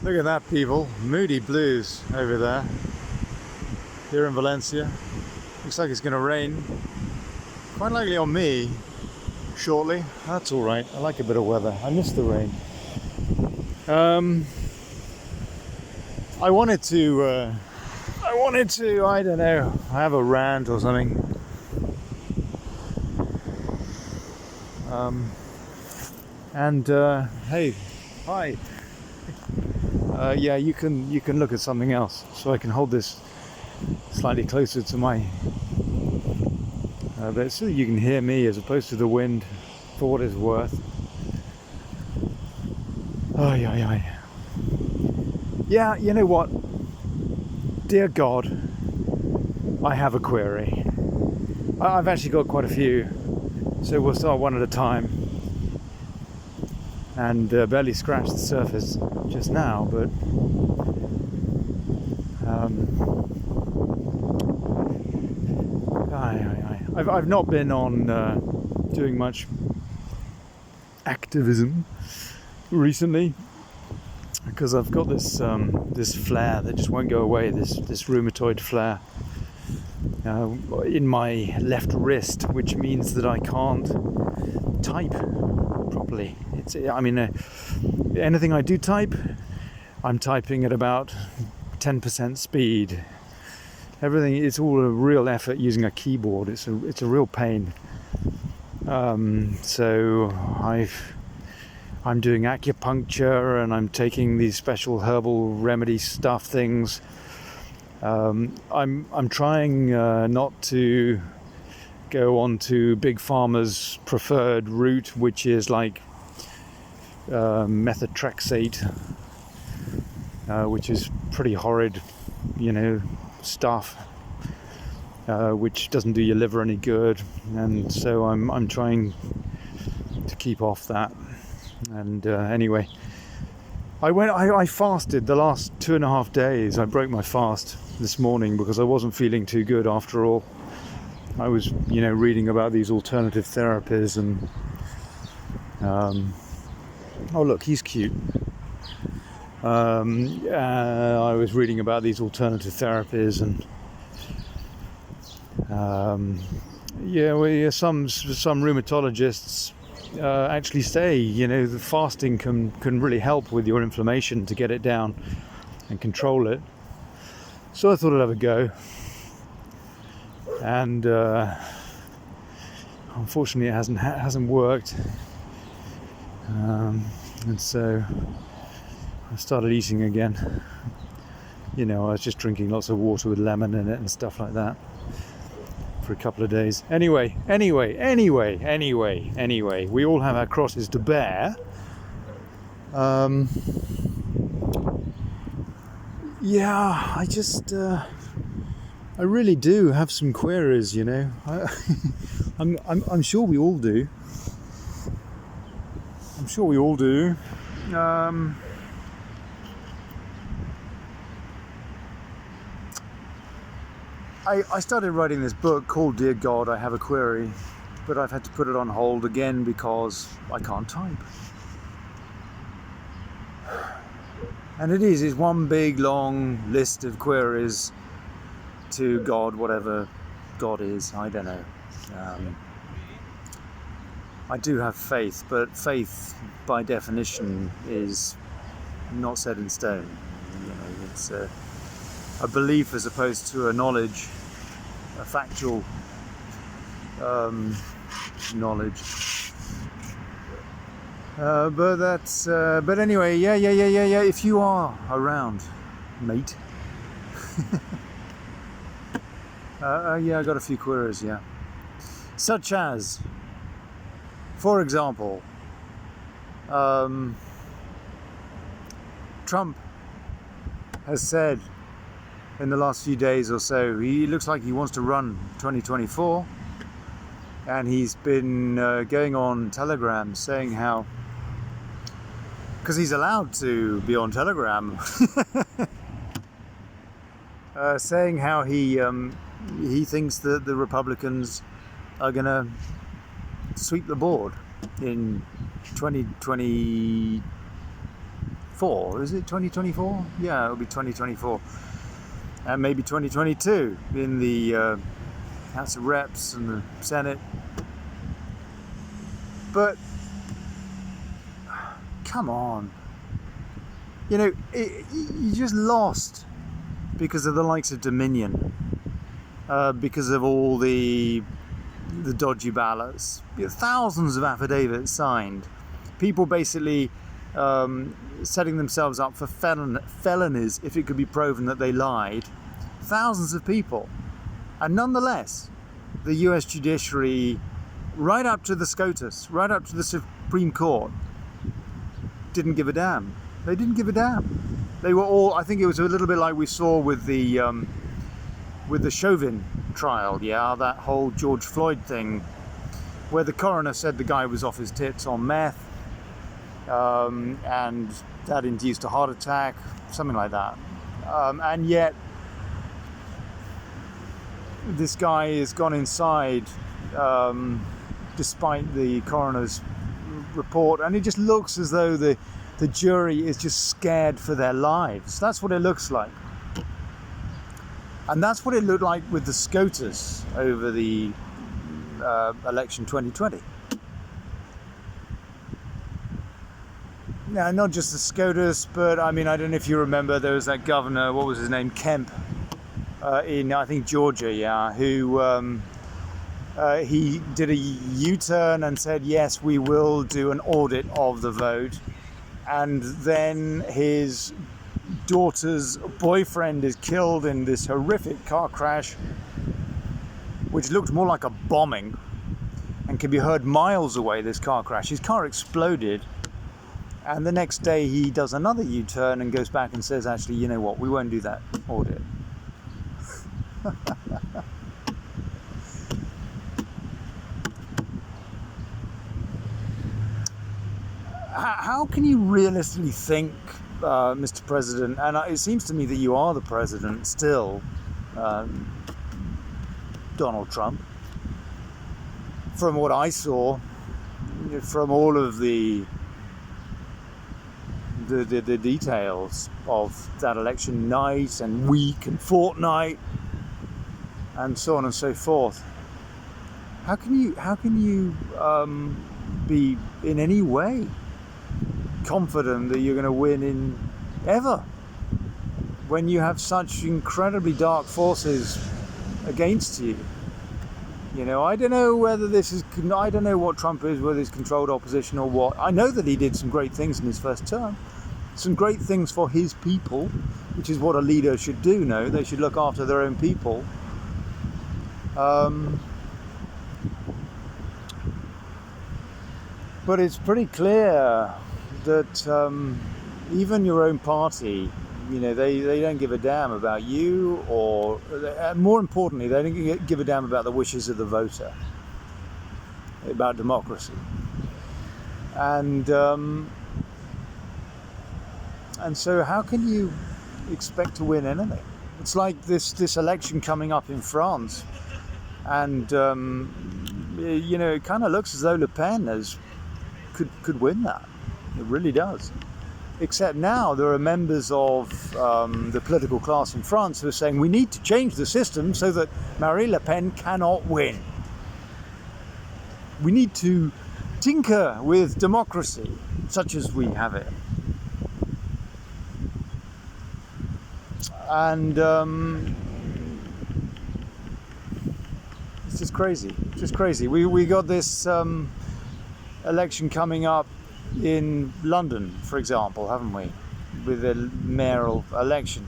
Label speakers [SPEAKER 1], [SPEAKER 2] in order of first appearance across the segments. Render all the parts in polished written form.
[SPEAKER 1] Look at that, people. Moody blues over there. Here in Valencia. Looks like it's going to rain. Quite likely on me shortly. That's all right. I like a bit of weather. I miss the rain. I wanted to, I don't know, have a rant or something. Hey, hi. Yeah, you can look at something else, so I can hold this slightly closer to my. But so you can hear me as opposed to the wind, for what it's worth. Oh yeah. Yeah, you know what? Dear God, I have a query. I've actually got quite a few, so we'll start one at a time. And barely scratched the surface just now, but I've not been on doing much activism recently because I've got this this flare that just won't go away. This rheumatoid flare in my left wrist, which means that I can't type properly. Anything I do type, I'm typing at about 10% speed. Everything, it's all a real effort using a keyboard. It's a real pain. So I'm doing acupuncture and I'm taking these special herbal remedy stuff things. I'm trying not to go on to Big Pharma's preferred route, which is like methotrexate, which is pretty horrid, stuff, which doesn't do your liver any good, and so I'm trying to keep off that. And anyway, I fasted the last 2.5 days. I broke my fast this morning because I wasn't feeling too good after all. I was, reading about these alternative therapies and oh look, he's cute. I was reading about these alternative therapies and some rheumatologists actually say, the fasting can really help with your inflammation to get it down and control it. So I thought I'd have a go. And unfortunately it hasn't worked, and so I started eating again. I was just drinking lots of water with lemon in it and stuff like that for a couple of days. Anyway, we all have our crosses to bear. I really do have some queries, I'm sure we all do. I started writing this book called Dear God, I Have a Query, but I've had to put it on hold again because I can't type. And it's one big long list of queries to God, whatever God is, I don't know. I do have faith, but faith by definition is not set in stone. It's a belief as opposed to a knowledge, a factual knowledge. But anyway, yeah. If you are around, mate. I got a few queries, yeah. Such as, for example, Trump has said in the last few days or so, he looks like he wants to run 2024, and he's been going on Telegram saying how, because he's allowed to be on Telegram, saying how he thinks that the Republicans are going to sweep the board in 2024 2024. Is it 2024? Yeah, it'll be 2024. And maybe 2022 in the House of Reps and the Senate. But, come on. You know, you just lost because of the likes of Dominion, because of all the dodgy ballots. Thousands of affidavits signed. People basically setting themselves up for felonies if it could be proven that they lied. Thousands of people. And nonetheless, the US judiciary, right up to the SCOTUS, right up to the Supreme Court, didn't give a damn. They didn't give a damn. They were all, I think it was a little bit like we saw with the Chauvin trial, yeah, that whole George Floyd thing, where the coroner said the guy was off his tits on meth, and that induced a heart attack, something like that. And yet, this guy has gone inside, despite the coroner's report, and it just looks as though the jury is just scared for their lives. That's what it looks like. And that's what it looked like with the SCOTUS over the election 2020. Now, not just the SCOTUS, but I mean, I don't know if you remember, there was that governor, what was his name, Kemp, in, I think, Georgia, yeah, who he did a U-turn and said, yes, we will do an audit of the vote. And then his daughter's boyfriend is killed in this horrific car crash, which looked more like a bombing and can be heard miles away, this car crash. His car exploded, and the next day he does another U-turn and goes back and says, actually, you know what, we won't do that audit. How can you realistically think, Mr. President, and it seems to me that you are the president still, Donald Trump, from what I saw, from all of the details of that election night and week and fortnight and so on and so forth. How can you be in any way confident that you're going to win in ever when you have such incredibly dark forces against you? You know, I don't know whether I don't know what Trump is, whether it's controlled opposition or what. I know that he did some great things in his first term, some great things for his people, which is what a leader should do. No, they should look after their own people. But it's pretty clear that even your own party, you know, they don't give a damn about you, or more importantly, they don't give a damn about the wishes of the voter, about democracy. And so how can you expect to win anything? It's like this election coming up in France, and you know, it kind of looks as though Le Pen could win that. It really does. Except now there are members of the political class in France who are saying we need to change the system so that Marine Le Pen cannot win. We need to tinker with democracy, such as we have it. And it's just crazy. It's just crazy. We got this election coming up in London, for example, haven't we? With a mayoral election.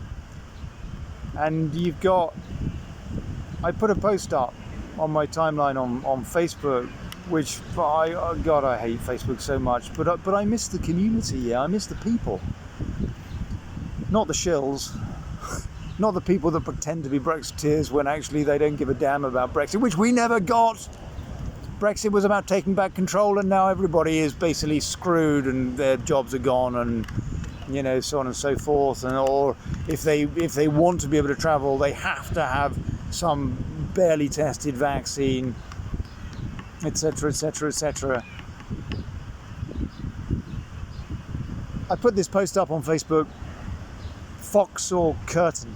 [SPEAKER 1] And you've got, I put a post up on my timeline on Facebook, which God, I hate Facebook so much, but I miss the community, yeah, I miss the people. Not the shills, not the people that pretend to be Brexiteers when actually they don't give a damn about Brexit, which we never got. Brexit was about taking back control, and now everybody is basically screwed and their jobs are gone, and you know, so on and so forth. And or if they want to be able to travel, they have to have some barely tested vaccine, etc., etc., etc. I put this post up on Facebook, Fox or Kurten,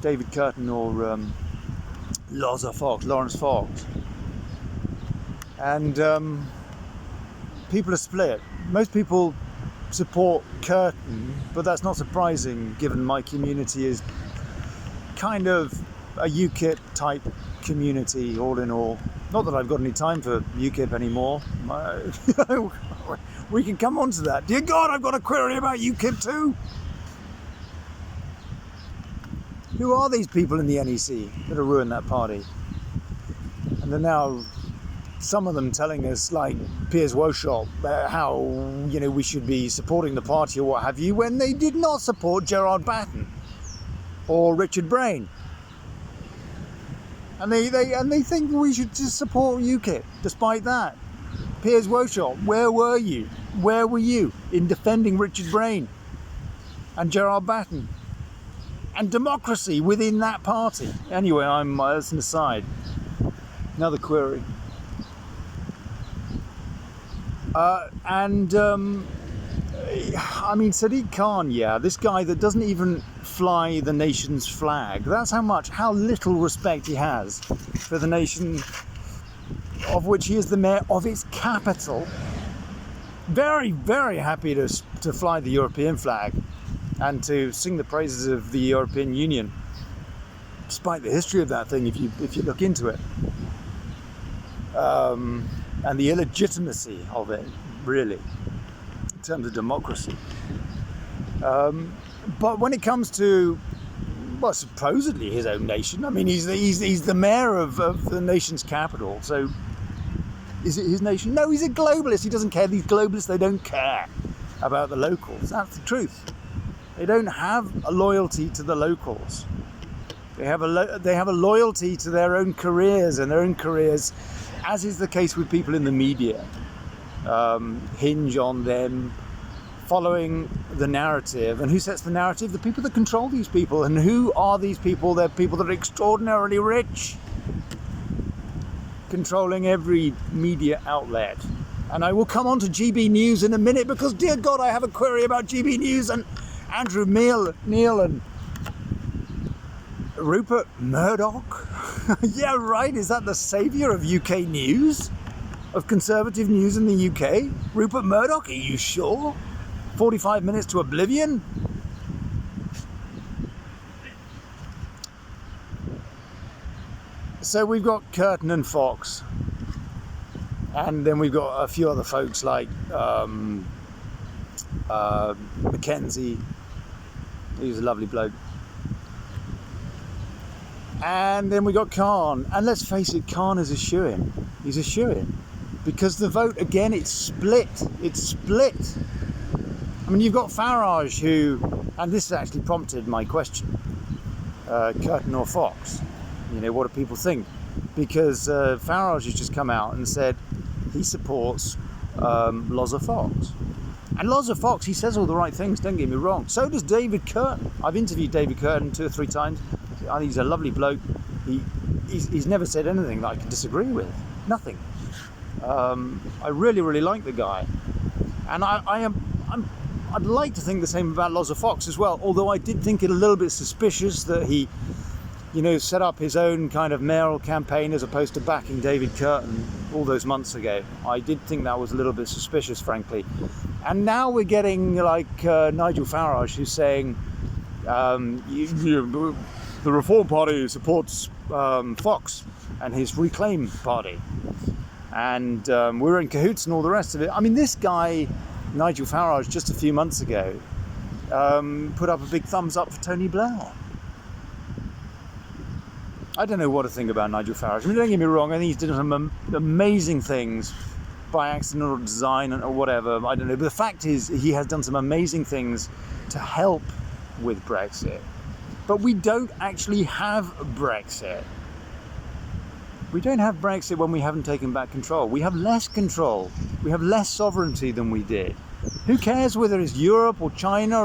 [SPEAKER 1] David Kurten or Lawrence Fox. And people are split. Most people support Kurten, but that's not surprising given my community is kind of a UKIP type community all in all. Not that I've got any time for UKIP anymore. We can come on to that. Dear God, I've got a query about UKIP too. Who are these people in the NEC that have ruined that party? And they're now, some of them telling us, like Piers Woshop, how, you know, we should be supporting the party or what have you, when they did not support Gerard Batten or Richard Brain. And they think we should just support UKIP despite that. Piers Woshop, where were you? Where were you in defending Richard Brain and Gerard Batten and democracy within that party? Anyway, that's an aside. Another query. I mean, Sadiq Khan, yeah, this guy that doesn't even fly the nation's flag. That's how little respect he has for the nation of which he is the mayor of its capital. Very, very happy to fly the European flag and to sing the praises of the European Union, despite the history of that thing, if you look into it. And the illegitimacy of it, really, in terms of democracy. But when it comes to, well, supposedly his own nation, I mean, he's the mayor of the nation's capital, so is it his nation? No, he's a globalist. He doesn't care. These globalists, they don't care about the locals. That's the truth. They don't have a loyalty to the locals. They have a loyalty to their own careers, and their own careers, as is the case with people in the media, hinge on them following the narrative. And who sets the narrative? The people that control these people. And who are these people? They're people that are extraordinarily rich, controlling every media outlet. And I will come on to GB News in a minute, because dear God, I have a query about GB News and Andrew Neil and Rupert Murdoch. Yeah, right, is that the saviour of UK news? Of conservative news in the UK? Rupert Murdoch, are you sure? 45 minutes to oblivion? So we've got Kurten and Fox, and then we've got a few other folks like Mackenzie, he's a lovely bloke. And then we got Khan, and let's face it, Khan is a shoo-in. He's a shoo-in because the vote, again, it's split. I mean, you've got Farage, who, and this has actually prompted my question, Kurten or Fox, you know, what do people think? Because Farage has just come out and said he supports Loza Fox. And Loza Fox, he says all the right things, don't get me wrong. So does David Kurten. I've interviewed David Kurten 2 or 3 times. I think he's a lovely bloke. He's never said anything that I can disagree with. Nothing. I really, really like the guy. And I'd like to think the same about Loza Fox as well, although I did think it a little bit suspicious that he, you know, set up his own kind of mayoral campaign as opposed to backing David Kurten all those months ago. I did think that was a little bit suspicious, frankly. And now we're getting like Nigel Farage, who's saying the Reform Party supports Fox and his Reclaim Party, and we're in cahoots and all the rest of it. I mean, this guy, Nigel Farage, just a few months ago, put up a big thumbs up for Tony Blair. I don't know what to think about Nigel Farage. I mean, don't get me wrong, I think he's done some amazing things by accident or design or whatever, I don't know. But the fact is, he has done some amazing things to help with Brexit. But we don't actually have Brexit. We don't have Brexit when we haven't taken back control. We have less control. We have less sovereignty than we did. Who cares whether it's Europe or China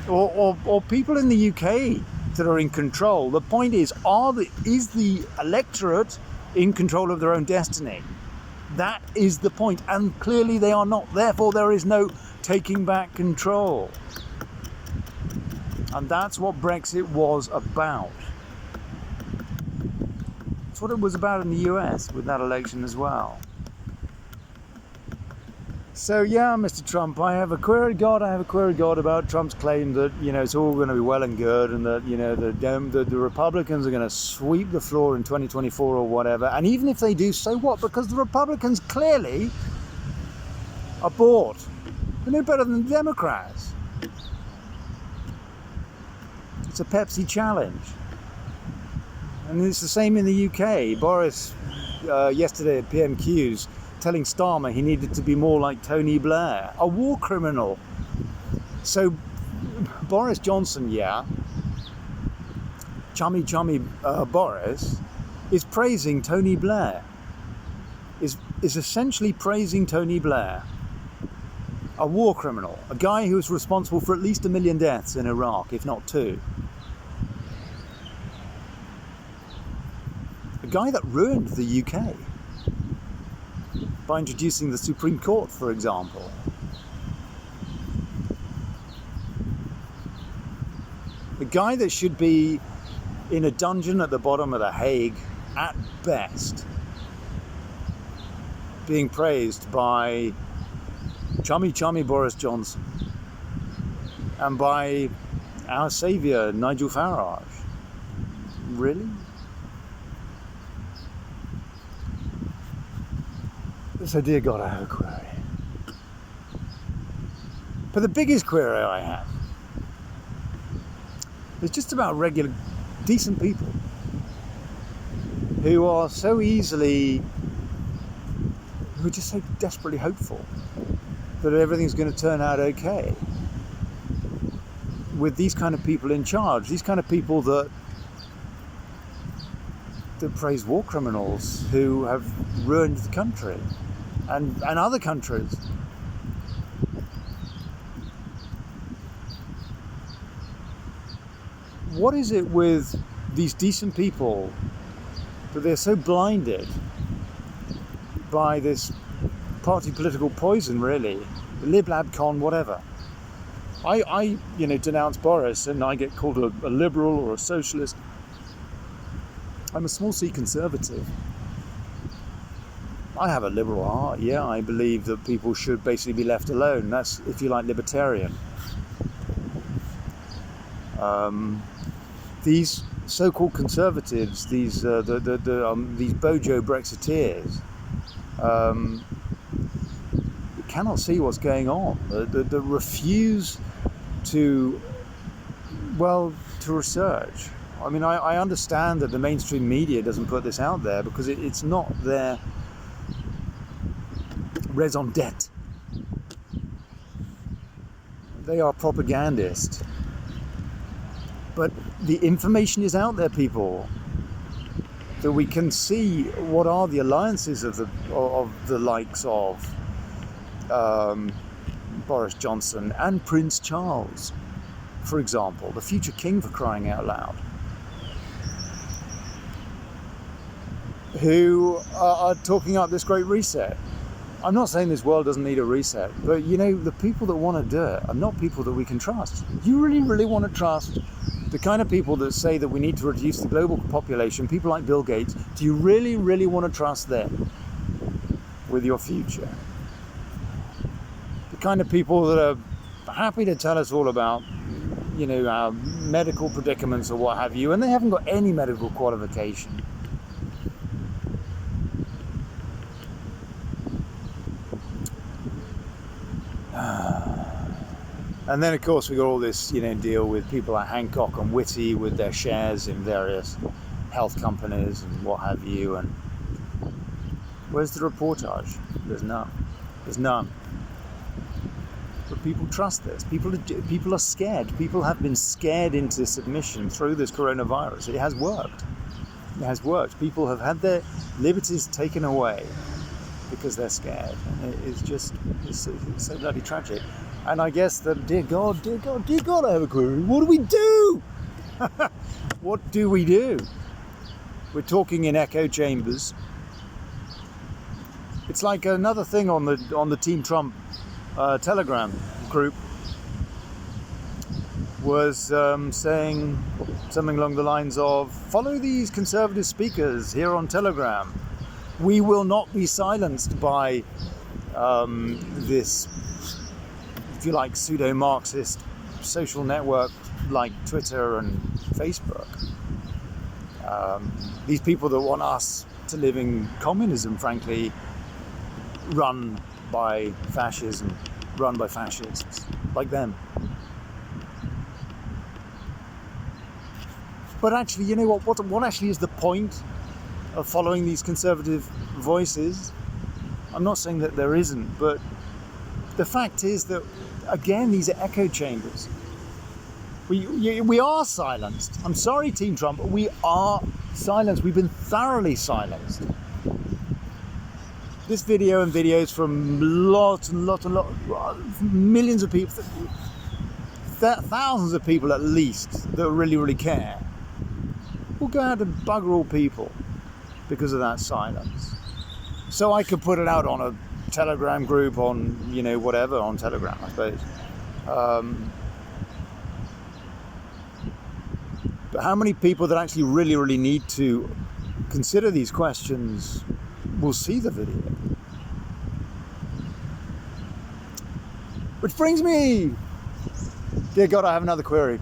[SPEAKER 1] or people in the UK that are in control? The point is the electorate in control of their own destiny? That is the point, and clearly they are not. Therefore, there is no taking back control. And that's what Brexit was about. That's what it was about in the US with that election as well. So yeah, Mr. Trump, I have a query God about Trump's claim that, it's all going to be well and good, and that, the Republicans are going to sweep the floor in 2024 or whatever. And even if they do, so what? Because the Republicans clearly are bored. They're no better than the Democrats. It's a Pepsi challenge. And it's the same in the UK. Boris, yesterday at PMQs, telling Starmer he needed to be more like Tony Blair, a war criminal. So Boris Johnson, chummy Boris, is praising Tony Blair, is essentially praising Tony Blair, a war criminal, a guy who is responsible for at least 1 million deaths in Iraq, if not 2. A guy that ruined the UK by introducing the Supreme Court, for example. The guy that should be in a dungeon at the bottom of The Hague, at best, being praised by chummy Boris Johnson and by our saviour, Nigel Farage. Really? So, dear God, I have a query. But the biggest query I have is just about regular, decent people who are just so desperately hopeful that everything's going to turn out okay. With these kind of people in charge, these kind of people that praise war criminals who have ruined the country. And other countries. What is it with these decent people that they're so blinded by this party political poison, really? Lib lab con, whatever. I denounce Boris and I get called a liberal or a socialist. I'm a small c conservative. I have a liberal heart, I believe that people should basically be left alone. That's, if you like, libertarian. These so-called conservatives, these bojo Brexiteers, cannot see what's going on. The refuse to research. I mean, I understand that the mainstream media doesn't put this out there because it's not their raison d'etre. They are propagandists. But the information is out there, people, that we can see what are the alliances of the likes of Boris Johnson and Prince Charles, for example, the future king, for crying out loud, who are talking up this great reset. I'm not saying this world doesn't need a reset, but the people that want to do it are not people that we can trust. You really, really want to trust the kind of people that say that we need to reduce the global population, people like Bill Gates? Do you really, really want to trust them with your future? The kind of people that are happy to tell us all about, our medical predicaments or what have you, and they haven't got any medical qualification. And then, of course, we got all this, deal with people like Hancock and Whitty with their shares in various health companies and what have you. And where's the reportage? There's none. There's none. But people trust this. People are scared. People have been scared into submission through this coronavirus. It has worked. It has worked. People have had their liberties taken away because they're scared. And it's so bloody tragic. And I guess that, dear God, I have a query. What do we do? What do we do? We're talking in echo chambers. It's like another thing on the Team Trump Telegram group was saying something along the lines of, follow these conservative speakers here on Telegram. We will not be silenced by this, if you like, pseudo-Marxist social network like Twitter and Facebook. These people that want us to live in communism, frankly, run by fascism, run by fascists like them. But actually, you know what actually is the point of following these conservative voices? I'm not saying that there isn't, but the fact is that, again, these are echo chambers. We are silenced. I'm sorry, Team Trump, but we are silenced. We've been thoroughly silenced. This video and videos from lots, millions of people, thousands of people at least, that really, really care, will go out and bugger all people because of that silence. So I could put it out on a Telegram group, on, you know, whatever, on Telegram, I suppose. But how many people that actually really, really need to consider these questions will see the video? Which brings me, dear God, I have another query.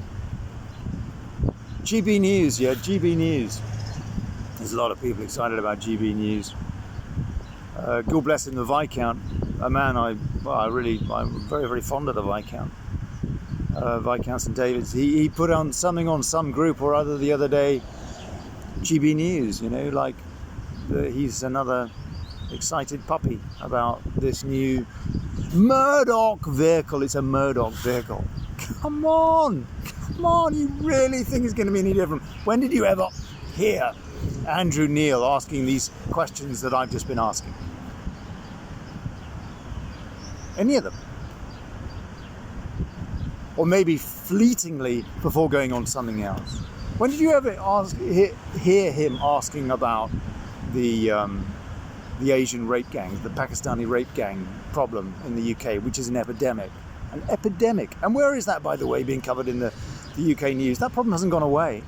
[SPEAKER 1] GB News, yeah, GB News. There's a lot of people excited about GB News. God bless him, the Viscount, a man I'm very, very fond of the Viscount. Viscount St David's. He put on something on some group or other the other day, GB News, you know, like he's another excited puppy about this new Murdoch vehicle. It's a Murdoch vehicle. Come on, you really think it's going to be any different? When did you ever hear Andrew Neil asking these questions that I've just been asking? Any of them? Or maybe fleetingly before going on something else. When did you ever hear him asking about the Asian rape gang, the Pakistani rape gang problem in the UK, which is an epidemic? An epidemic. And where is that, by the way, being covered in the UK news? That problem hasn't gone away.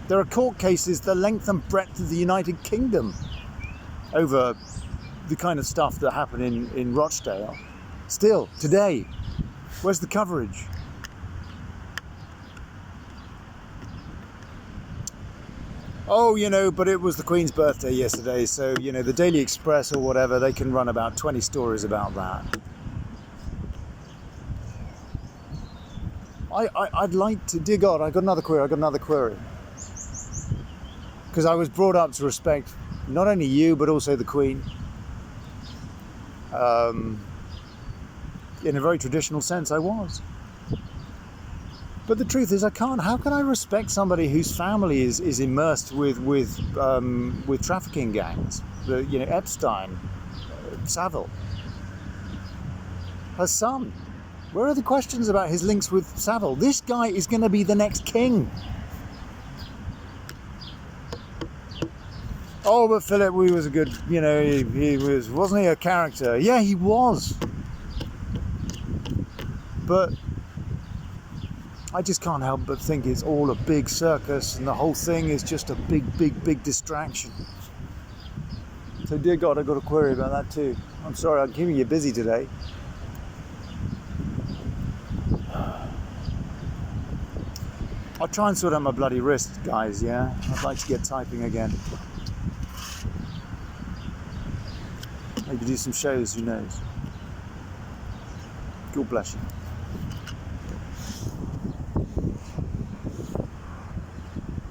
[SPEAKER 1] There are court cases the length and breadth of the United Kingdom over the kind of stuff that happened in Rochdale. Still, today, where's the coverage? Oh, you know, but it was the Queen's birthday yesterday, so, you know, the Daily Express or whatever, they can run about 20 stories about that. I'd like to, dear God, I've got another query. Because I was brought up to respect not only you, but also the Queen. In a very traditional sense, I was. But the truth is, I can't. How can I respect somebody whose family is immersed with trafficking gangs? You know, Epstein, Savile, her son. Where are the questions about his links with Savile? This guy is going to be the next king. Oh, but Philip, he was a good, you know, he wasn't he a character? Yeah, he was. But I just can't help but think it's all a big circus and the whole thing is just a big distraction. So, dear God, I've got a query about that too. I'm sorry, I'm keeping you busy today. I'll try and sort out my bloody wrist, guys, yeah? I'd like to get typing again. Maybe do some shows, who knows? God bless you.